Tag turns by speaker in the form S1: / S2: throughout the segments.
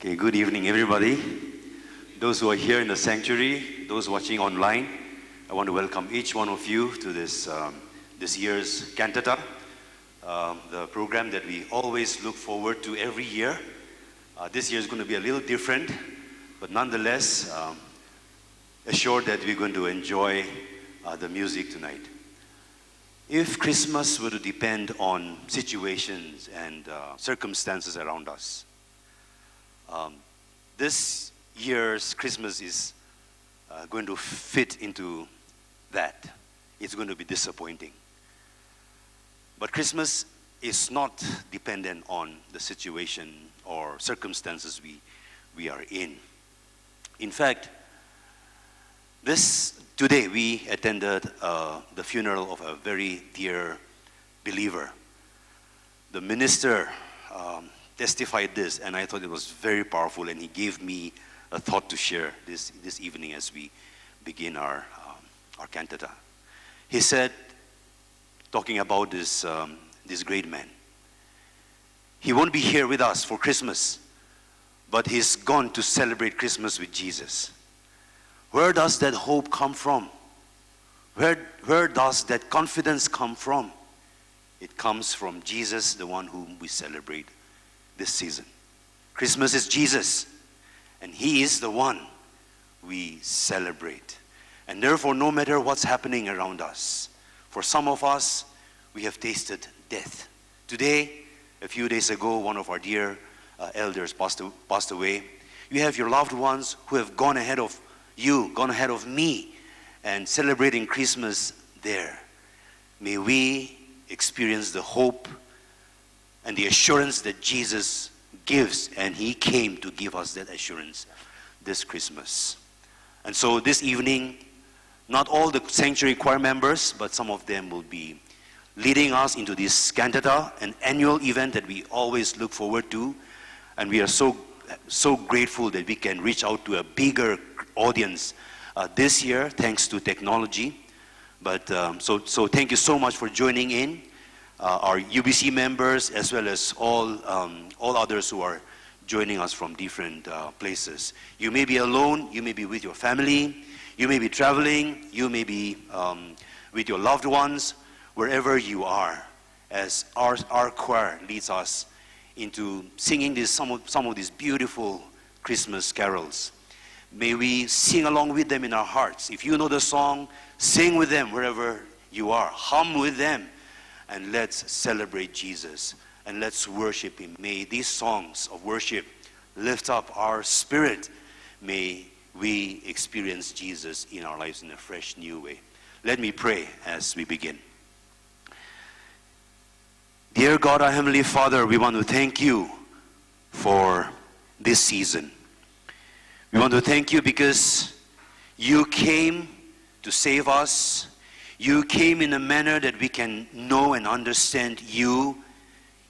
S1: Okay, good evening, everybody. Those who are here in the sanctuary, those watching online, I want to welcome each one of you to this year's Cantata, the program that we always look forward to every year. This year is going to be a little different, but nonetheless, assured that we're going to enjoy the music tonight. If Christmas were to depend on situations and circumstances around us, this year's Christmas is going to fit into that. It's going to be disappointing. But Christmas is not dependent on the situation or circumstances we are in. In fact, today we attended the funeral of a very dear believer. The minister testified this, and I thought it was very powerful, and he gave me a thought to share this evening as we begin our cantata. He said, talking about this great man, he won't be here with us for Christmas, but he's gone to celebrate Christmas with Jesus. Where does that hope come from? Where does that confidence come from? It comes from Jesus, the one whom we celebrate this season. Christmas is Jesus, and He is the one we celebrate. And therefore, no matter what's happening around us, for some of us, we have tasted death. Today, a few days ago, one of our dear elders passed away. You have your loved ones who have gone ahead of you, gone ahead of me, and celebrating Christmas there. May we experience the hope and the assurance that Jesus gives, and He came to give us that assurance this Christmas. And so this evening, not all the sanctuary choir members, but some of them will be leading us into this cantata, an annual event that we always look forward to, and we are so grateful that we can reach out to a bigger audience this year, thanks to technology. But so thank you so much for joining in. Our UBC members, as well as all others who are joining us from different places. You may be alone, you may be with your family, you may be traveling, you may be with your loved ones, wherever you are, as our choir leads us into singing some of these beautiful Christmas carols. May we sing along with them in our hearts. If you know the song, sing with them wherever you are. Hum with them. And let's celebrate Jesus, and let's worship Him. May these songs of worship lift up our spirit. May we experience Jesus in our lives in a fresh, new way. Let me pray as we begin. Dear God, our Heavenly Father, we want to thank You for this season. We want to thank You because You came to save us. You came in a manner that we can know and understand You.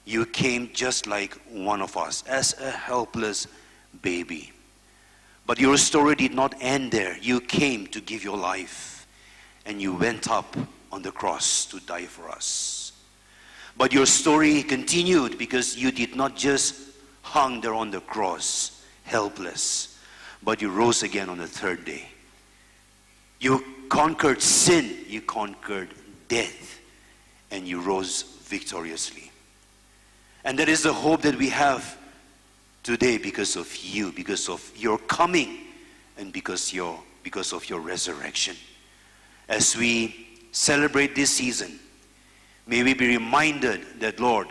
S1: You came just like one of us, as a helpless baby. But Your story did not end there. You came to give Your life, and You went up on the cross to die for us. But Your story continued, because You did not just hang there on the cross, helpless, but You rose again on the third day. You conquered sin, You conquered death, and You rose victoriously. And that is the hope that we have today because of You, because of Your coming, and because of Your resurrection. As we celebrate this season, may we be reminded that, Lord,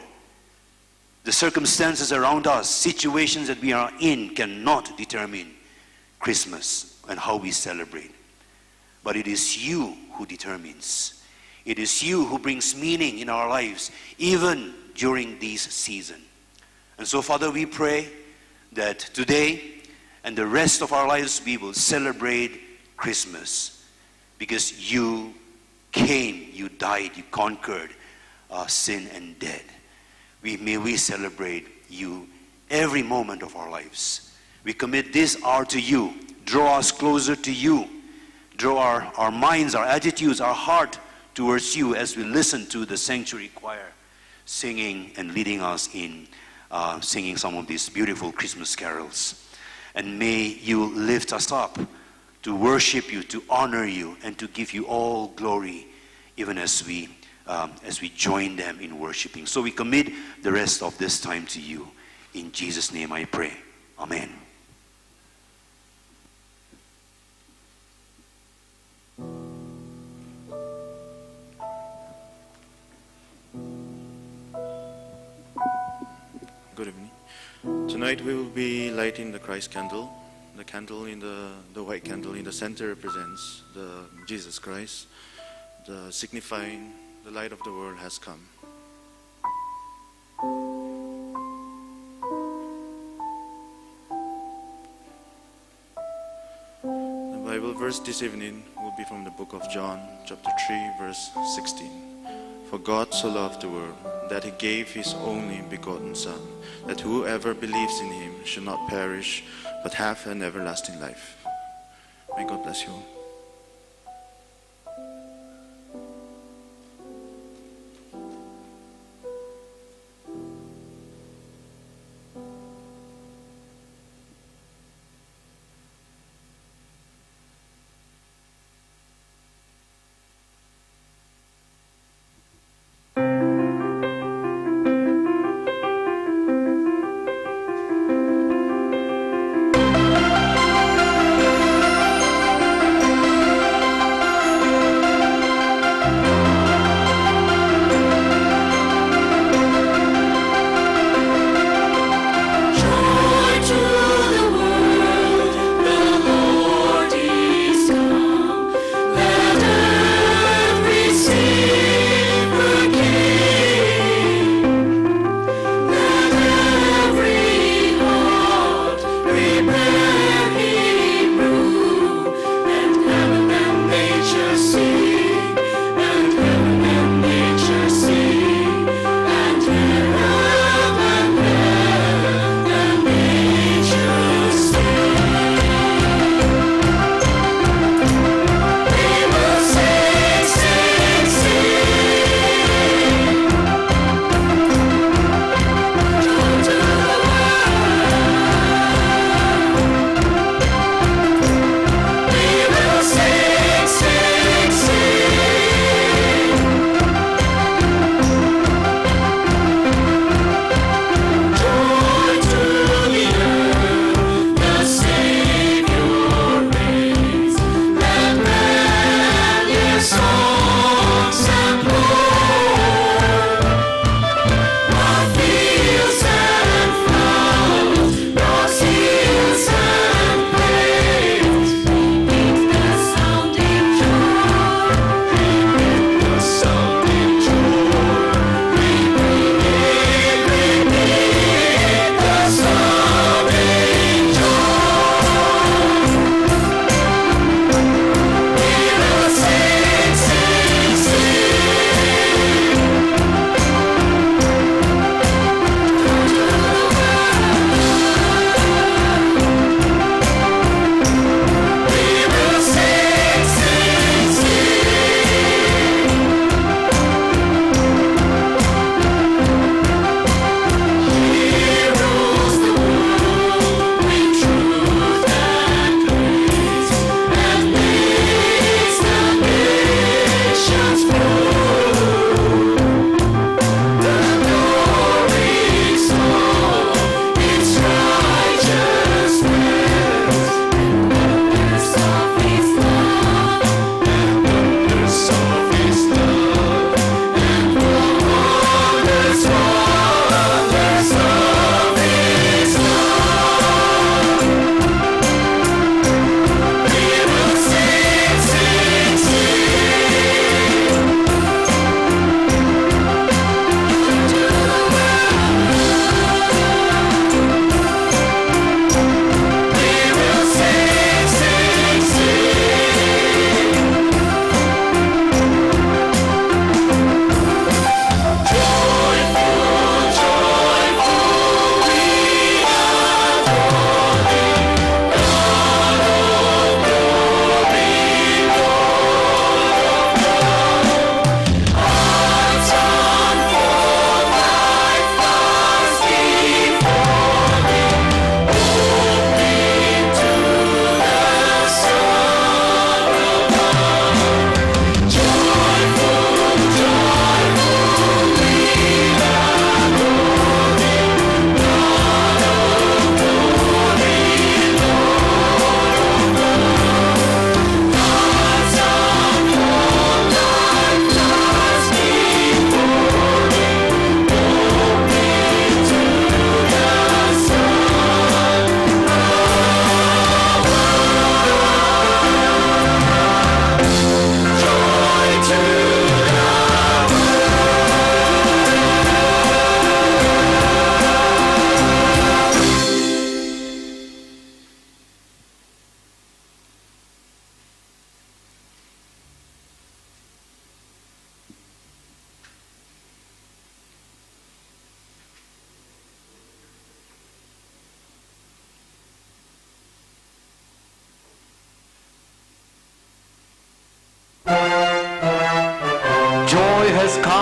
S1: the circumstances around us, situations that we are in, cannot determine Christmas and how we celebrate. But it is You who determines. It is You who brings meaning in our lives, even during this season. And so, Father, we pray that today and the rest of our lives we will celebrate Christmas, because You came, You died, You conquered sin and death. May we celebrate You every moment of our lives. We commit this hour to You. Draw us closer to You. Draw our minds, our attitudes, our heart towards You as we listen to the sanctuary choir singing and leading us in singing some of these beautiful Christmas carols. And may you lift us up to worship you, to honor you, and to give you all glory, even as we join them in worshiping. So we commit the rest of this time to you. In Jesus' name I pray. Amen.
S2: Good evening. Tonight we will be lighting the Christ candle. The candle in the white candle in the center represents the Jesus Christ, signifying the light of the world has come. The Bible verse this evening will be from the book of John, chapter 3, verse 16. For God so loved the world that he gave his only begotten Son, that whoever believes in him should not perish, but have an everlasting life. May God bless you all.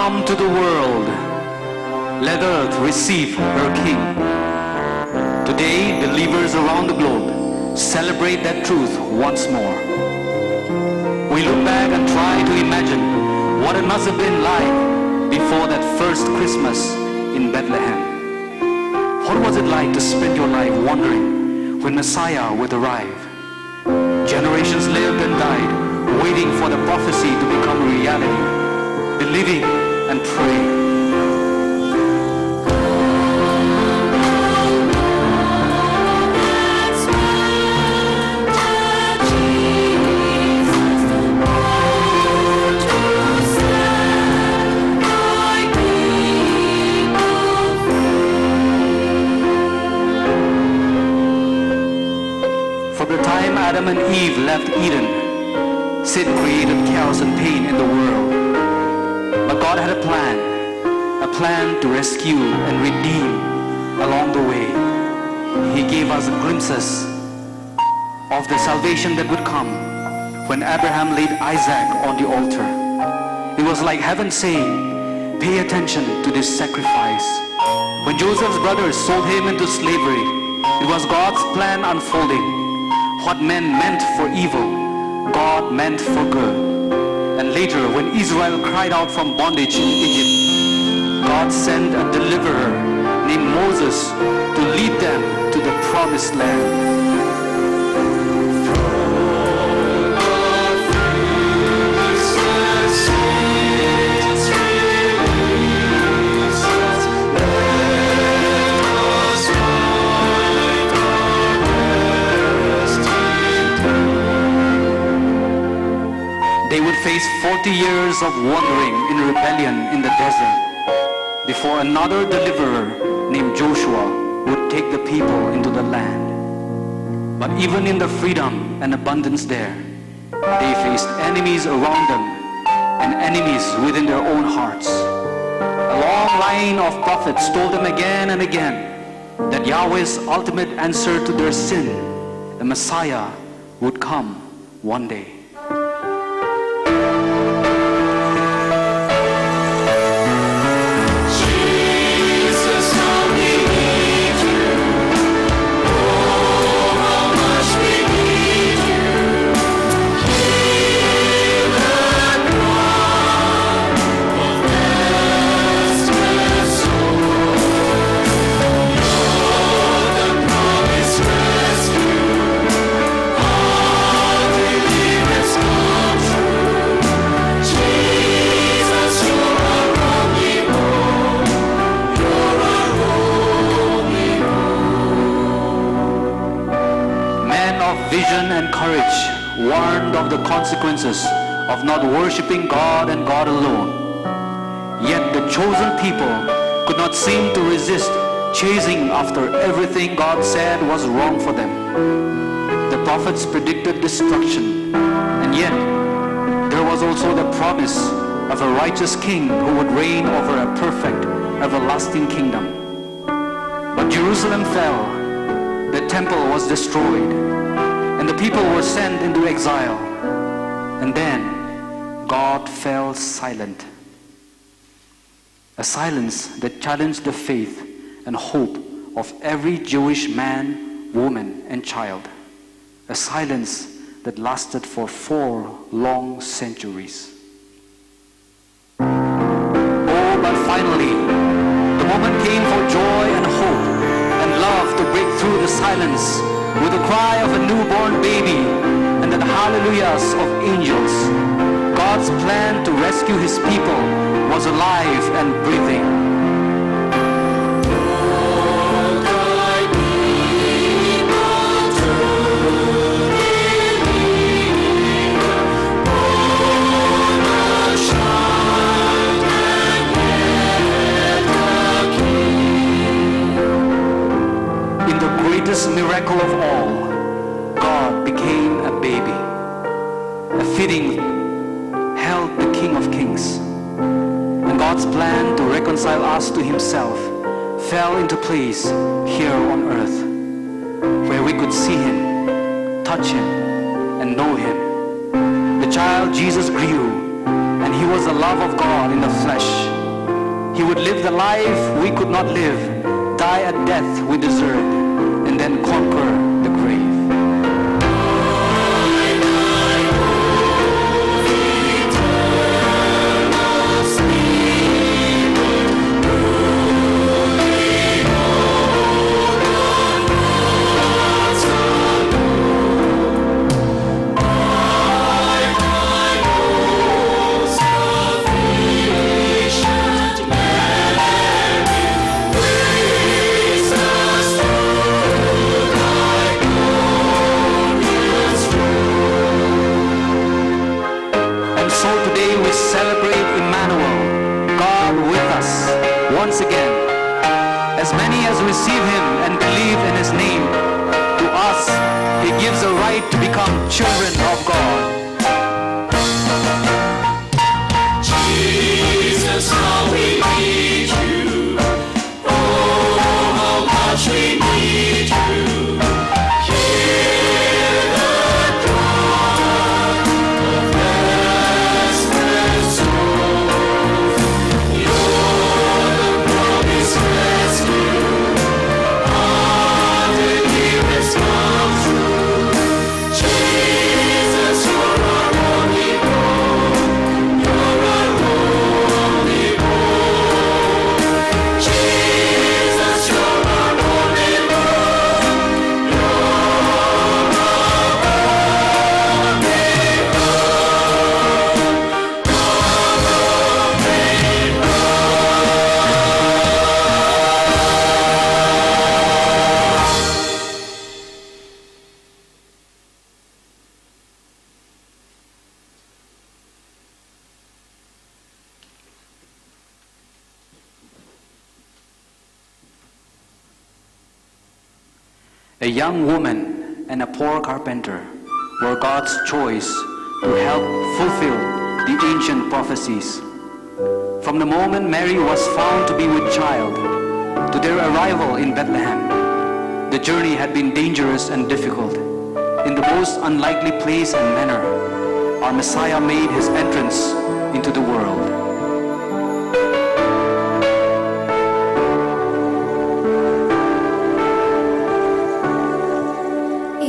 S3: come to the world. Let earth receive her King. Today, believers around the globe celebrate that truth once more. We look back and try to imagine what it must have been like before that first Christmas in Bethlehem. What was it like to spend your life wondering when Messiah would arrive? Generations lived and died, waiting for the prophecy to become a reality, believing and praying. From the time Adam and Eve left Eden, sin created chaos and pain in the world. But God had a plan to rescue and redeem along the way. He gave us glimpses of the salvation that would come when Abraham laid Isaac on the altar. It was like heaven saying, pay attention to this sacrifice. When Joseph's brothers sold him into slavery, it was God's plan unfolding. What men meant for evil, God meant for good. And later, when Israel cried out from bondage in Egypt, God sent a deliverer named Moses to lead them to the promised land. They would face 40 years of wandering in rebellion in the desert before another deliverer named Joshua would take the people into the land. But even in the freedom and abundance there, they faced enemies around them and enemies within their own hearts. A long line of prophets told them again and again that Yahweh's ultimate answer to their sin, the Messiah, would come one day. Vision and courage warned of the consequences of not worshiping God and God alone. Yet the chosen people could not seem to resist chasing after everything God said was wrong for them. The prophets predicted destruction, and yet there was also the promise of a righteous king who would reign over a perfect, everlasting kingdom. But Jerusalem fell, the temple was destroyed, and the people were sent into exile. And then God fell silent. A silence that challenged the faith and hope of every Jewish man, woman, and child. A silence that lasted for 4 long centuries. Oh, but finally, the moment came for joy and hope and love to break through the silence with the cry of a newborn baby and the hallelujahs of angels. God's plan to rescue his people was alive and breathing. In the greatest miracle of all, God became a baby. A fitting held the King of Kings. And God's plan to reconcile us to himself fell into place here on earth, where we could see him, touch him, and know him. The child Jesus grew, and he was the love of God in the flesh. could live the life we could not live, die a death we deserved, and then conquer the grave. Celebrate Emmanuel, God with us, once again. As many as receive Him and believe in His name, to us He gives a right to become children of God.
S4: Jesus, how we need you. Oh, how much we need you. Hear the cry of restless souls. You're the promised rescue. All the years come true. Jesus, you're our only hope. You're our only hope. Jesus, you're our only hope. You're
S3: A young woman and a poor carpenter were God's choice to help fulfill the ancient prophecies. From the moment Mary was found to be with child to their arrival in Bethlehem, the journey had been dangerous and difficult. In the most unlikely place and manner, our Messiah made His entrance into the world.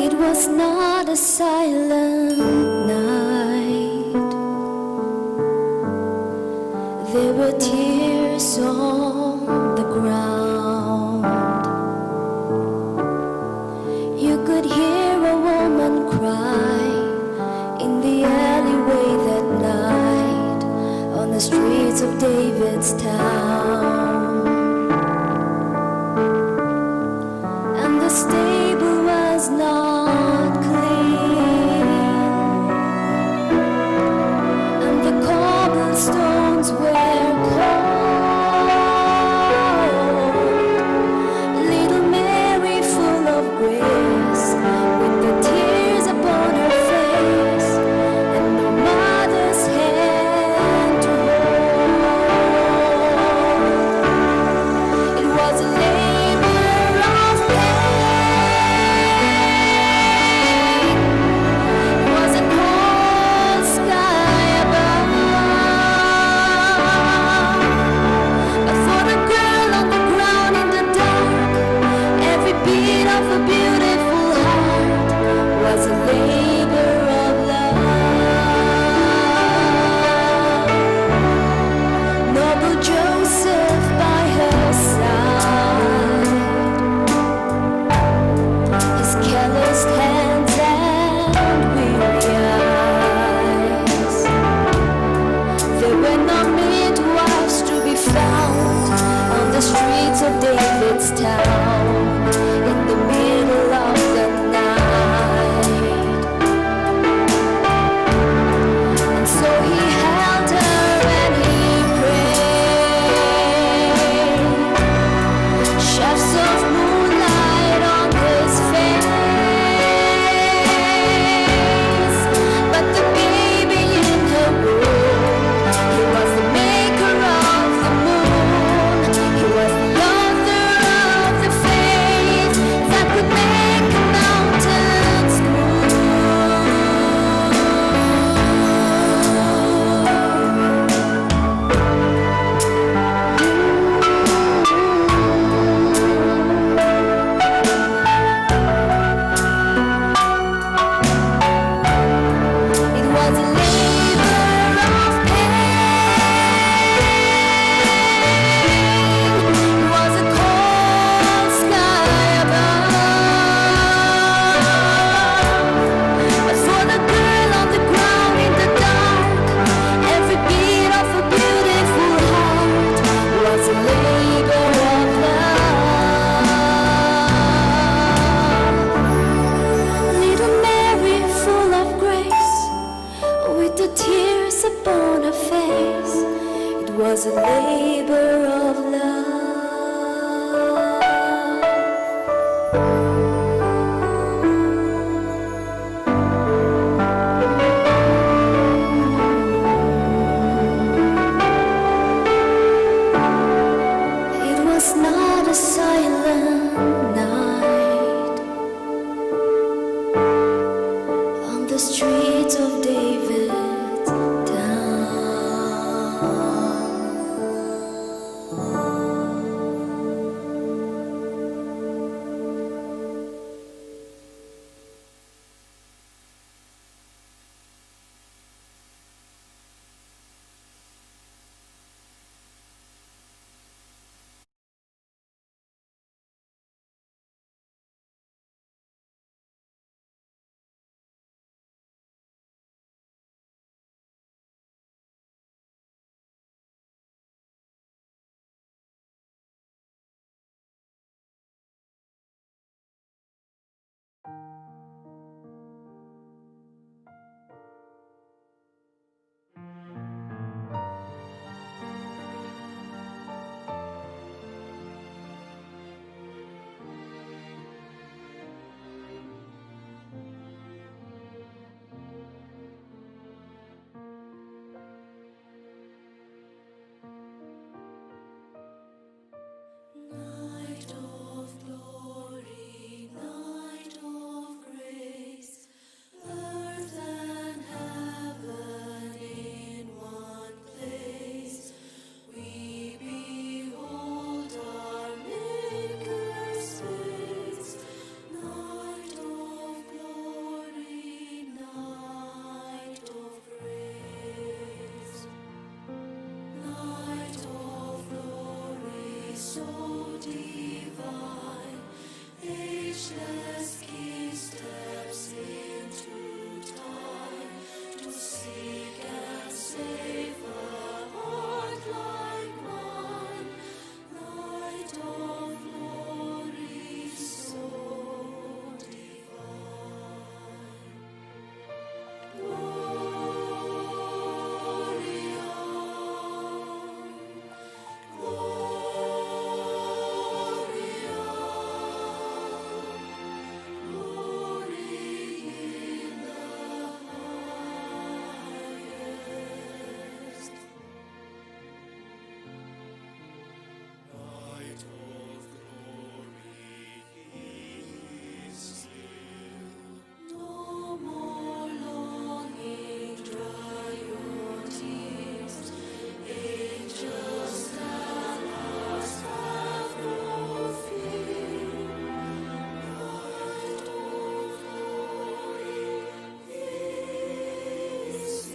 S5: It was not a silent night. There were tears on the ground. You could hear a woman cry in the alleyway that night on the streets of David's town. And the stable was not clean, and the cobblestones were cold. Little Mary, full of grace, with the tears upon her face, and no mother's hand to hold. It was a labor of pain. It was a cold sky above. But for the girl on the ground in the dark, every beat of a beautiful heart was a labor of love. Noble Joseph by her side, his calloused hands and weary eyes. There were no midwives to be found on the streets of David's town in the middle of the night. And so he held her and he prayed. Shafts of moonlight on his face, but the baby in her womb, he was the maker of the moon, he was the author of the so divine. Ageless King steps into time to seek and save a heart like mine. Light of glory so divine. Gloria, Gloria, glory in the highest. Light of glory is still. No more longing, dry your tears. Angels at last have no fear. Light of glory is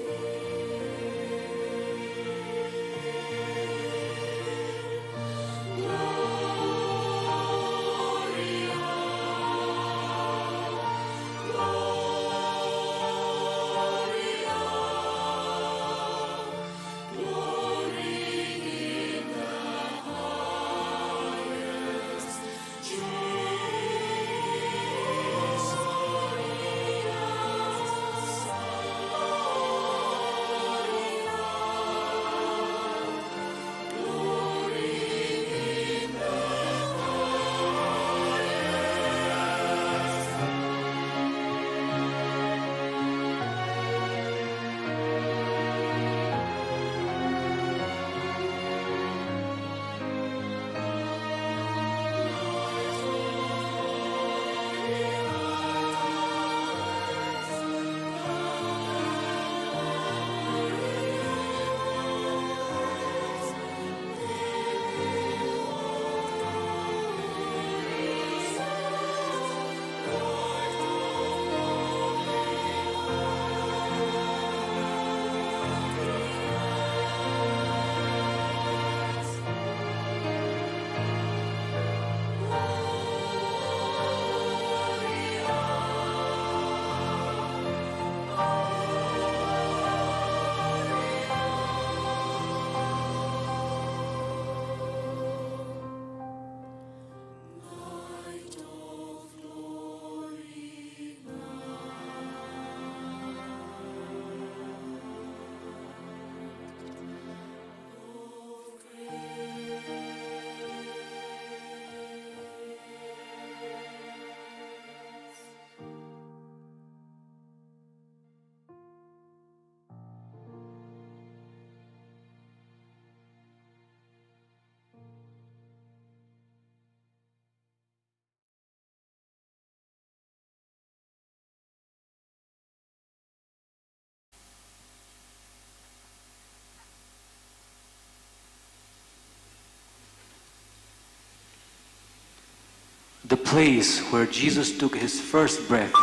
S3: The place where Jesus took his first breath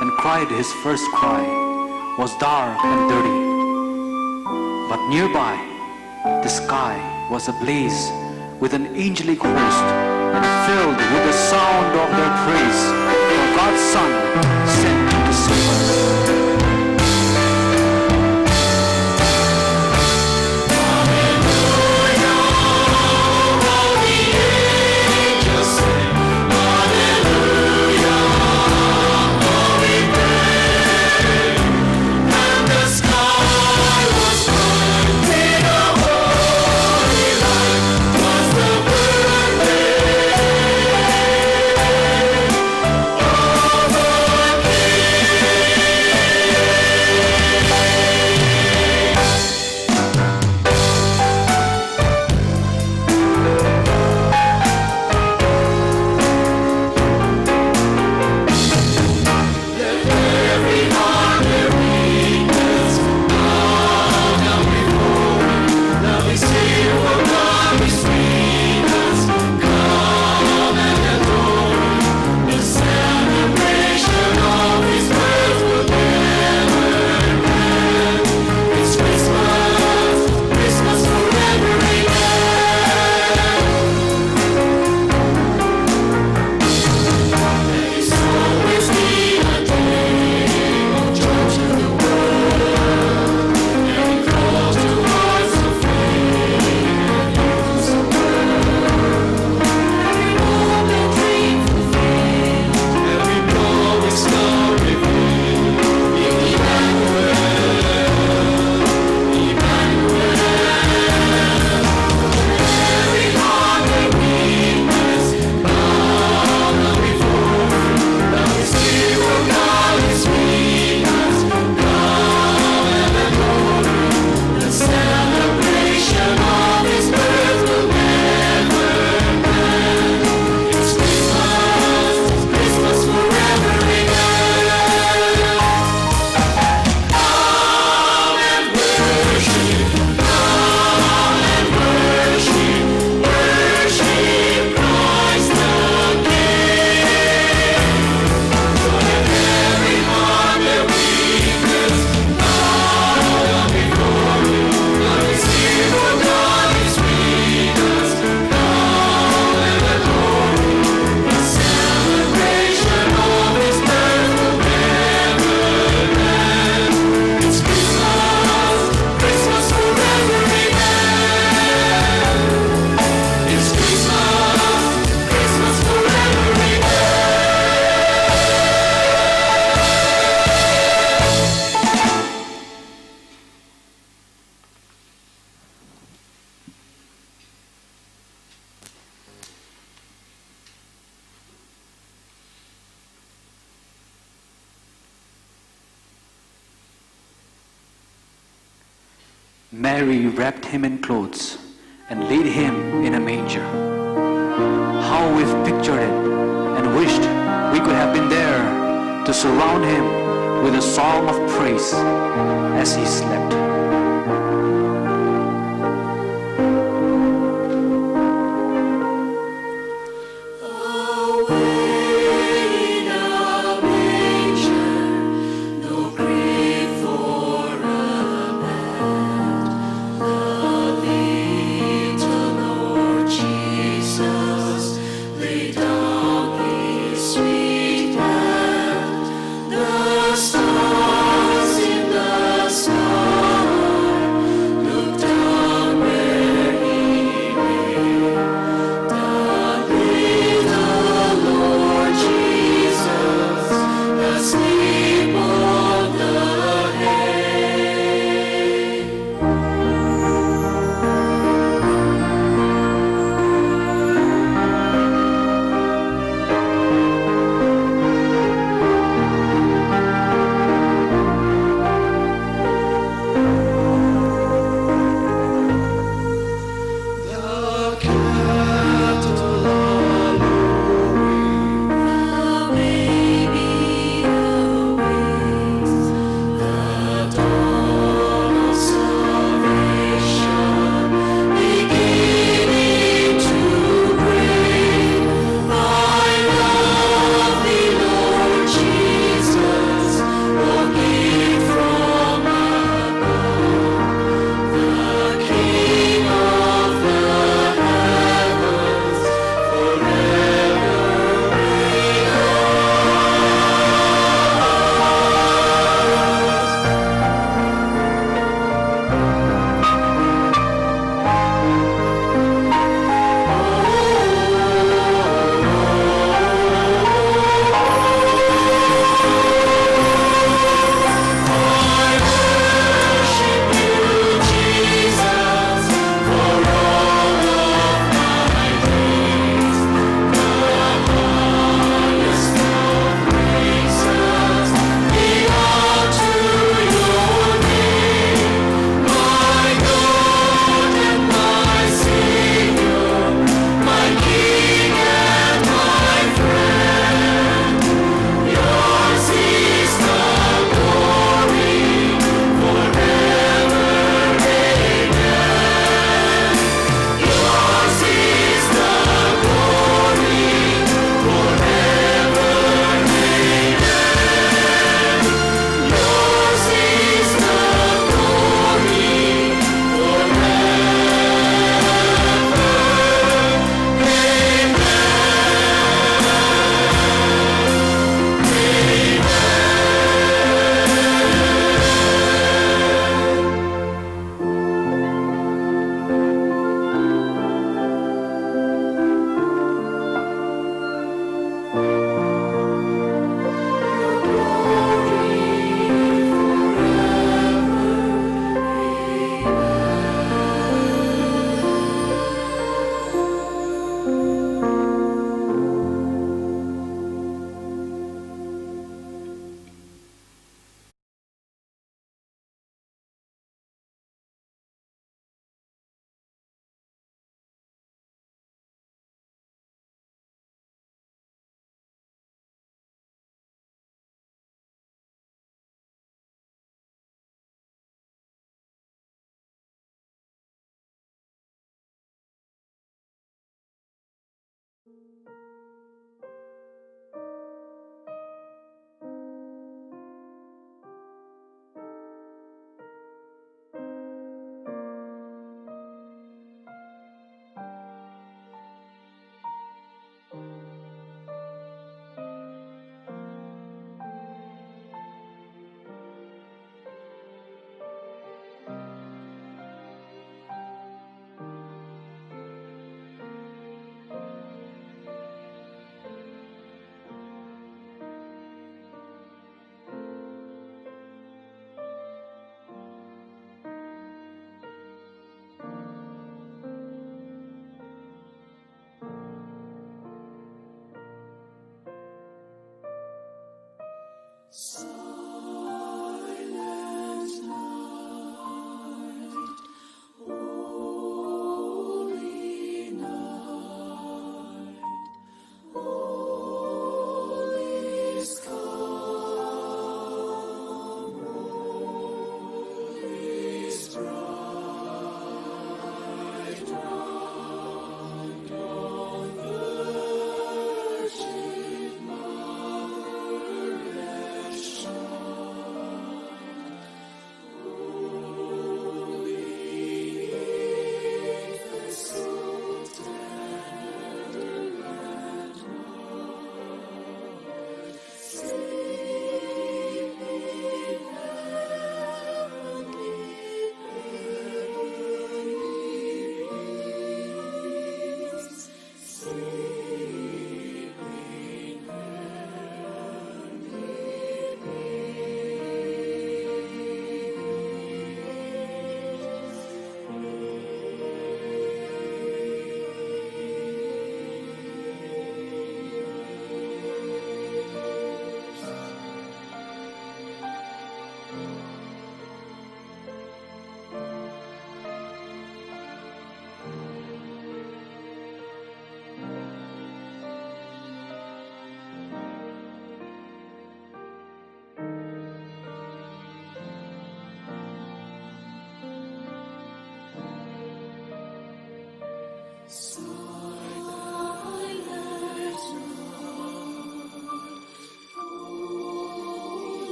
S3: and cried his first cry was dark and dirty. But nearby, the sky was ablaze with an angelic host and filled with the sound of their praise, for God's Son sent to save us.
S4: King.
S3: Mary wrapped him in clothes and laid him in a manger. How we've pictured it and wished we could have been there to surround him with a song of praise as he slept.
S4: Silent night,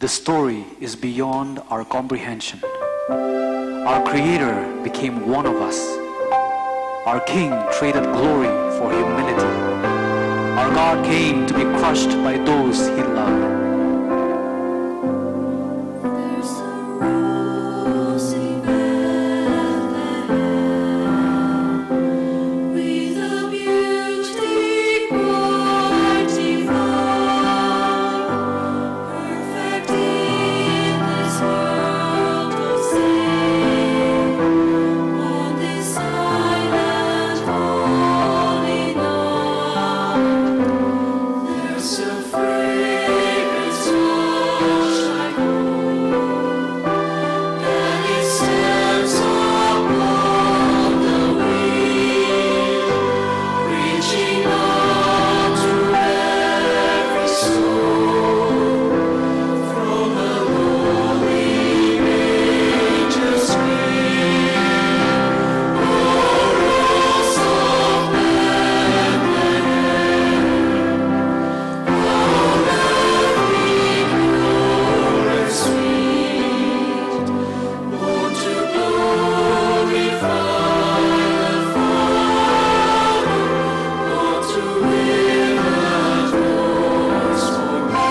S3: The story is beyond our comprehension. Our Creator became one of us. Our King traded glory for humility. Our God came to be crushed by those He loved.
S5: There's a rose in Bethlehem with a beauty quite divine, perfect in this world of sin. On this island holy night, there's a fragrance touch like gold, and it stands upon the wind, reaching out to every soul from the lowly angel's scream. O Rose of Bethlehem, how lovely, pure and sweet, born to glorify the Father, born to win a voice for me.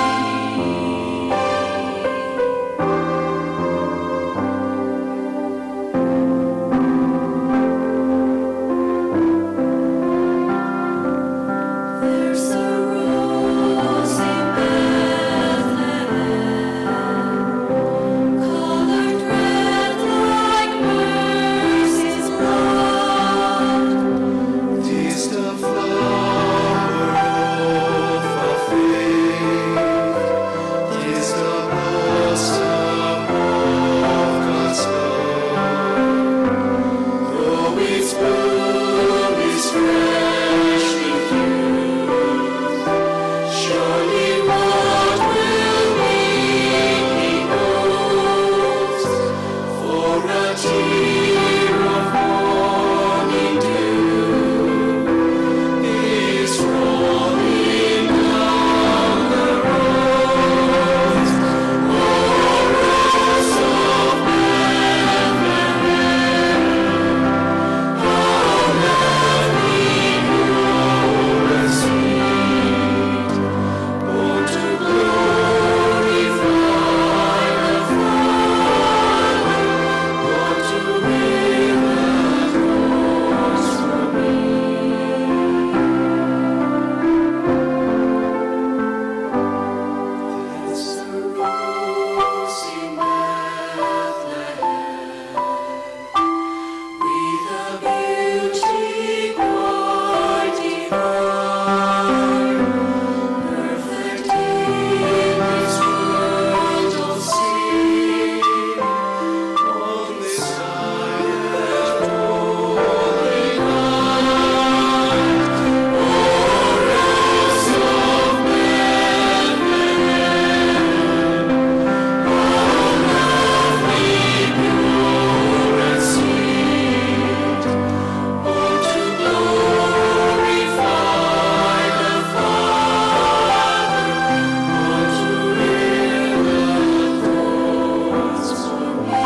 S5: There's a rose in Bethlehem, colored red like mercy's blood. 'Tis the flower of our faith, 'tis the blossom of God's love. Though its bloom is fresh with youth, surely what will meet me knows, for a tear of morning dew is rolling down the road. O Rose of Bethlehem, how lovely, pure and sweet, born to glorify the Father, born to win a voice for me. There's a rose in Bethlehem with a beauty quite divine, perfect in this world of sin. On this silent holy night, O Rose of Bethlehem, how lovely, pure and sweet, born to glorify the Father, born to win a voice for me.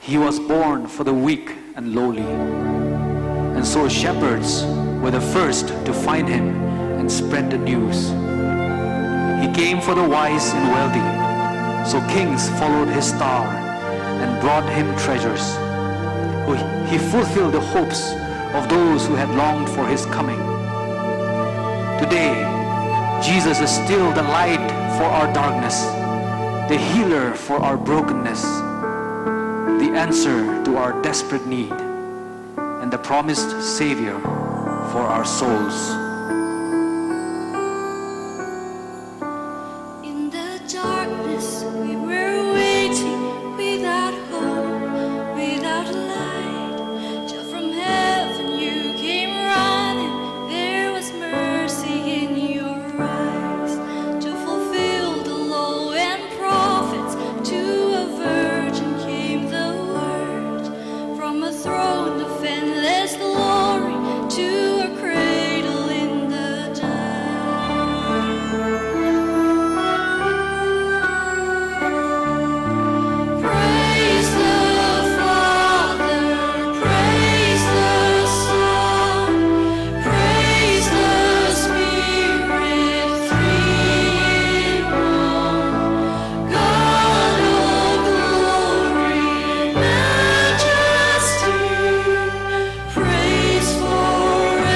S3: He was born for the weak and lowly. And so shepherds were the first to find him and spread the news. He came for the wise and wealthy. So kings followed his star and brought him treasures. He fulfilled the hopes of those who had longed for his coming. Today, Jesus is still the light for our darkness, the healer for our brokenness, the answer to our desperate need, and the promised Savior for our souls.
S5: In the darkness we were waiting, without hope, without light, till from heaven you came throne of endless glory to a cradle in the dark. Praise the Father, praise the Son, praise the Spirit, three in one. God of glory, majesty, praise forever.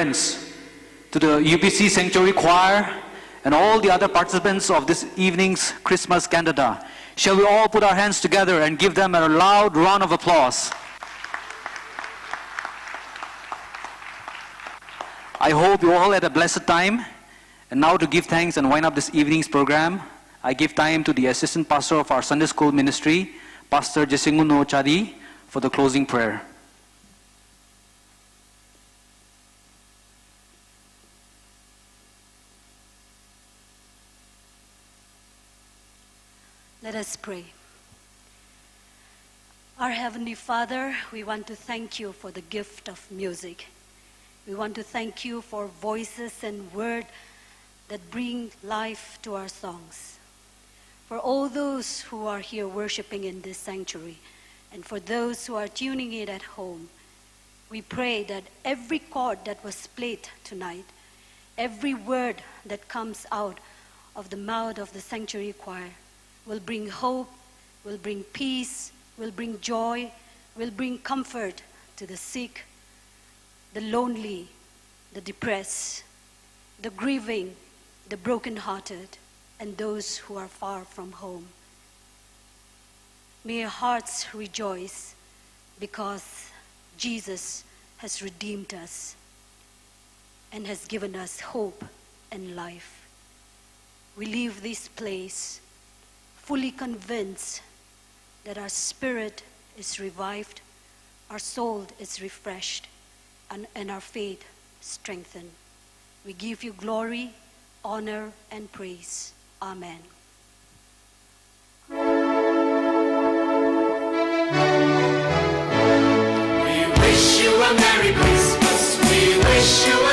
S3: friends, to the UPC Sanctuary Choir, and all the other participants of this evening's Christmas Cantata. Shall we all put our hands together and give them a loud round of applause? I hope you all had a blessed time. And now to give thanks and wind up this evening's program, I give time to the assistant pastor of our Sunday school ministry, Pastor Jesinguno Chadi, for the closing prayer.
S6: Let us pray. Our Heavenly Father, we want to thank you for the gift of music. We want to thank you for voices and words that bring life to our songs. For all those who are here worshiping in this sanctuary, and for those who are tuning in at home, we pray that every chord that was played tonight, every word that comes out of the mouth of the sanctuary choir will bring hope, will bring peace, will bring joy, will bring comfort to the sick, the lonely, the depressed, the grieving, the brokenhearted, and those who are far from home. May our hearts rejoice because Jesus has redeemed us and has given us hope and life. We leave this place fully convinced that our spirit is revived, our soul is refreshed, and our faith strengthened. We give you glory, honor, and praise. Amen.
S4: We wish you a Merry Christmas. We wish you